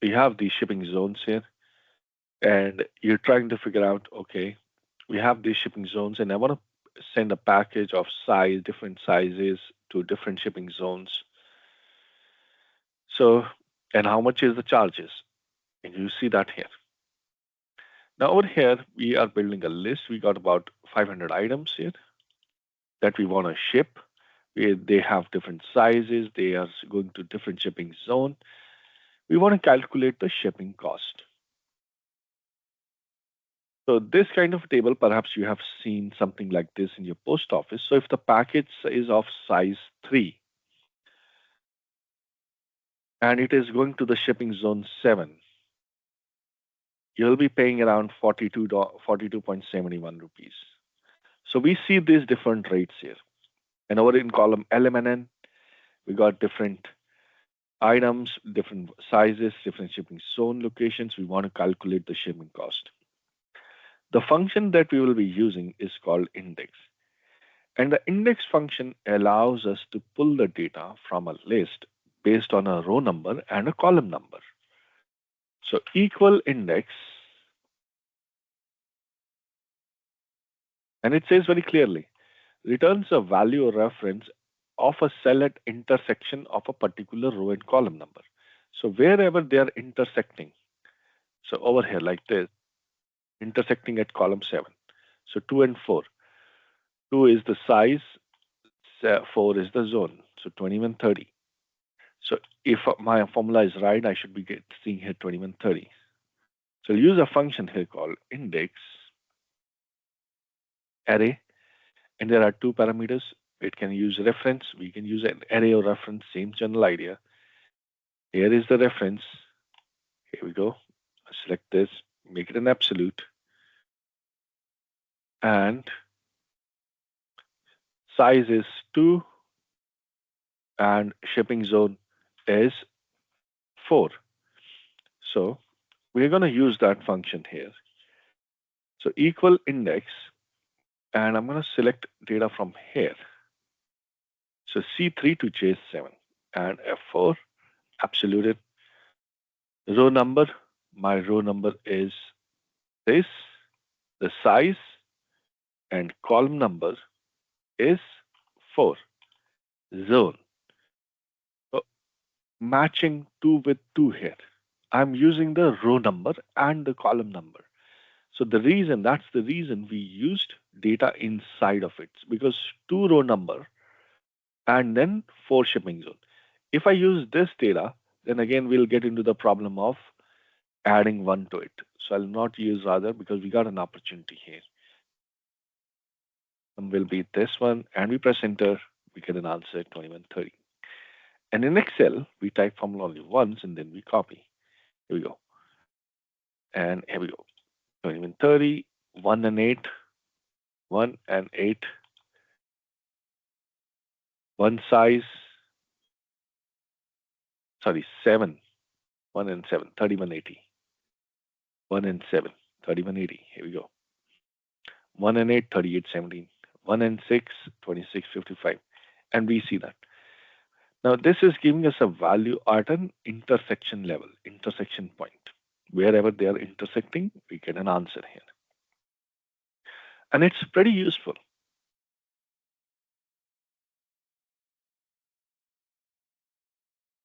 we have these shipping zones here, and you're trying to figure out, okay, we have these shipping zones, and I want to send a package of different sizes to different shipping zones. So, and how much is the charges? And you see that here. Now over here, we are building a list. We got about 500 items here that we want to ship. They have different sizes. They are going to different shipping zone. We want to calculate the shipping cost. So this kind of table, perhaps you have seen something like this in your post office. So if the package is of size 3 and it is going to the shipping zone 7, you'll be paying around 42.71 rupees. So we see these different rates here. And over in column LMNN, we got different items, different sizes, different shipping zone locations. We want to calculate the shipping cost. The function that we will be using is called index. And the index function allows us to pull the data from a list based on a row number and a column number. So equal index, and it says very clearly, returns a value or reference of a cell at intersection of a particular row and column number. So wherever they are intersecting, so over here like this, intersecting at column 7. So 2 and 4. 2 is the size, 4 is the zone. So 2130. So if my formula is right, I should be seeing here 2130. So I'll use a function here called index array, and there are two parameters. It can use reference. We can use an array or reference, same general idea. Here is the reference. Here we go. Select this, make it an absolute, and size is 2, and shipping zone is 4. So we're going to use that function here. So equal index, and I'm going to select data from here. So C3 to J7 and F4 absolute row number. My row number is this, the size, and column number is 4. Zone. So matching 2 with 2 here. I'm using the row number and the column number. So that's the reason we used data inside of it, because 2 row number and then 4 shipping zone. If I use this data, then again we'll get into the problem of adding 1 to it. So I'll not use rather, because we got an opportunity here. And will be this one, and we press enter, we get an answer 2130. And in Excel, we type formula only once and then we copy. Here we go. And here we go. 2130, 1 and 8, 1 and 8, one size, sorry, 7, 1 and 7, 3180. 1 and 7, 3180. Here we go. 1 and 8, 3817. 1 and 6, 2655. And we see that. Now this is giving us a value at an intersection level, intersection point. Wherever they are intersecting, we get an answer here. And it's pretty useful.